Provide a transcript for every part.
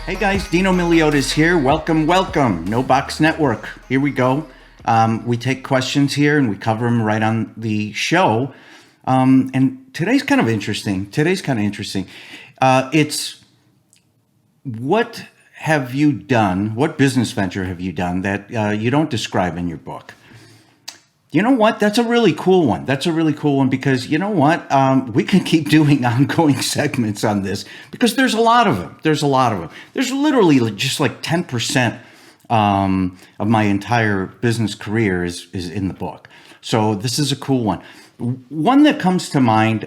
Hey guys, Dino Miliotis here. Welcome, welcome. No Box Network. Here we go. We take questions here and we cover them right on the show. And today's kind of interesting. It's what have you done? What business venture have you done that you don't describe in your book? You know what? That's a really cool one. Because you know what? We can keep doing ongoing segments on this because there's a lot of them. There's literally just like 10% of my entire business career is in the book. So this is a cool one. One that comes to mind,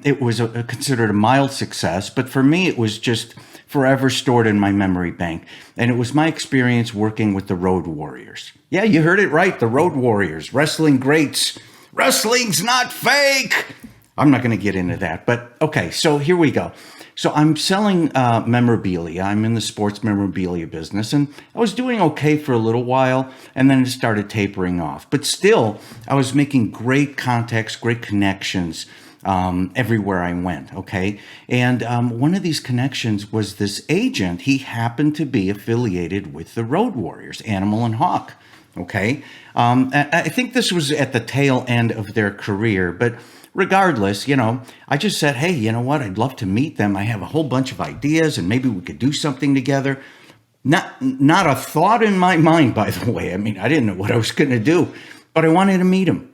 it was considered a mild success, but for me, it was just forever stored in my memory bank. And it was my experience working with the Road Warriors. Yeah, you heard it right. The Road Warriors, wrestling greats. Wrestling's not fake. I'm not going to get into that, but okay. So here we go. So I'm selling memorabilia. I'm in the sports memorabilia business, and I was doing okay for a little while, and then it started tapering off. But still, I was making great contacts, great connections everywhere I went, okay? And one of these connections was this agent. He happened to be affiliated with the Road Warriors, Animal and Hawk, okay? I think this was at the tail end of their career, but regardless, I just said, hey, you know what? I'd love to meet them. I have a whole bunch of ideas, and maybe we could do something together. Not a thought in my mind, by the way. I mean, I didn't know what I was going to do. But I wanted to meet him.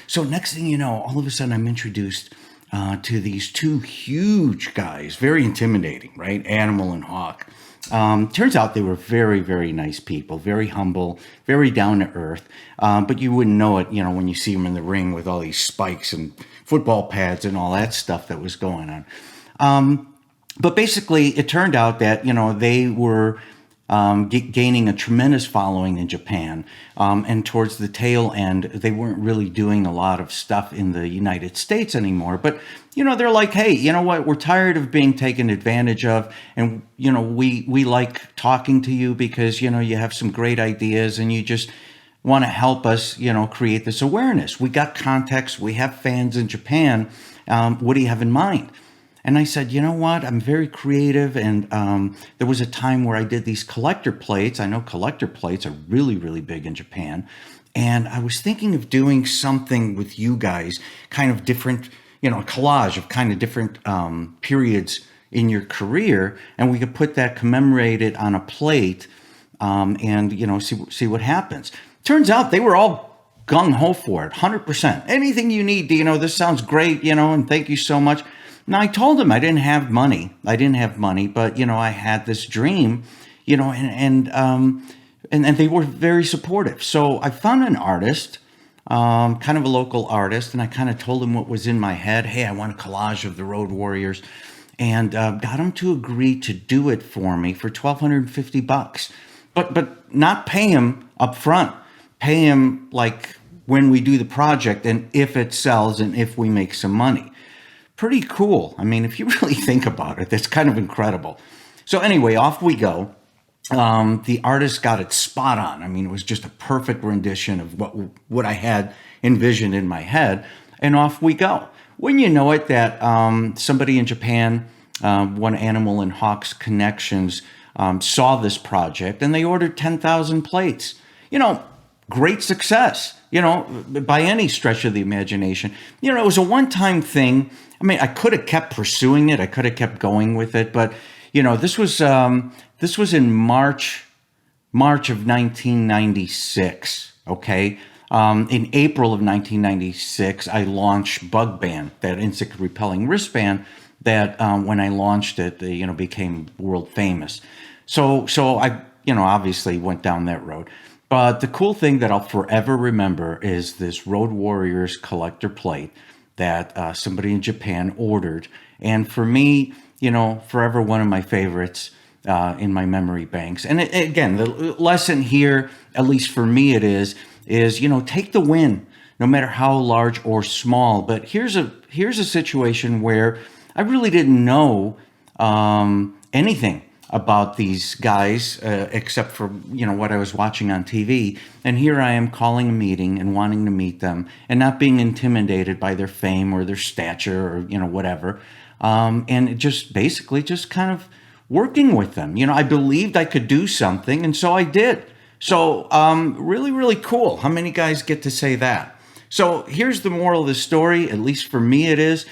So next thing you know, all of a sudden I'm introduced to these two huge guys, very intimidating, right? Animal and Hawk. Turns out they were very, very nice people, very humble, very down to earth. But you wouldn't know it, when you see them in the ring with all these spikes and football pads and all that stuff that was going on. But basically, it turned out that, they were gaining a tremendous following in Japan. And towards the tail end, they weren't really doing a lot of stuff in the United States anymore. But, they're like, hey, you know what? We're tired of being taken advantage of. And, we like talking to you because, you have some great ideas and you just want to help us, create this awareness. We got contacts. We have fans in Japan. What do you have in mind? And I said, you know what? I'm very creative. And there was a time where I did these collector plates. I know collector plates are really, really big in Japan. And I was thinking of doing something with you guys, kind of different, a collage of kind of different periods in your career. And we could put that commemorated on a plate and, see what happens. Turns out they were all gung-ho for it, 100%. Anything you need, Dino, this sounds great, and thank you so much. Now, I told him I didn't have money, but, I had this dream, and they were very supportive. So I found an artist, kind of a local artist, and I kind of told him what was in my head. Hey, I want a collage of the Road Warriors, and got him to agree to do it for me for $1,250, but not pay him up front, pay him like when we do the project and if it sells and if we make some money. Pretty cool. I mean, if you really think about it, that's kind of incredible. So anyway, off we go. The artist got it spot on. I mean, it was just a perfect rendition of what I had envisioned in my head. And off we go. When you know it, that somebody in Japan, one Animal and Hawk's connections, saw this project and they ordered 10,000 plates. Great success, by any stretch of the imagination. It was a one-time thing. I mean, I could have kept pursuing it. I could have kept going with it. But, this was in March of 1996, okay? In April of 1996, I launched Bug Band, that insect repelling wristband that when I launched it, became world famous. So I, obviously went down that road. But the cool thing that I'll forever remember is this Road Warriors collector plate that somebody in Japan ordered. And for me, forever one of my favorites in my memory banks. And again, the lesson here, at least for me it is, take the win, no matter how large or small. But here's a situation where I really didn't know anything about these guys, except for, what I was watching on TV. And here I am calling a meeting and wanting to meet them and not being intimidated by their fame or their stature or, whatever. And it just basically just kind of working with them. I believed I could do something, and so I did. So really, really cool. How many guys get to say that? So here's the moral of the story, at least for me it is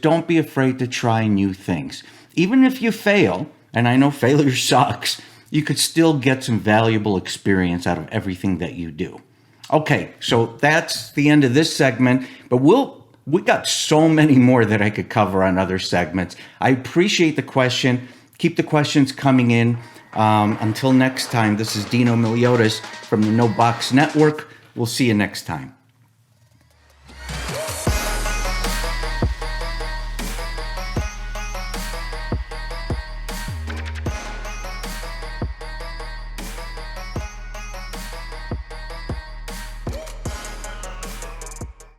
don't be afraid to try new things. Even if you fail, and I know failure sucks, you could still get some valuable experience out of everything that you do. Okay, so that's the end of this segment, but we got so many more that I could cover on other segments. I appreciate the question. Keep the questions coming in. Until next time, this is Dino Miliotis from the No Box Network. We'll see you next time.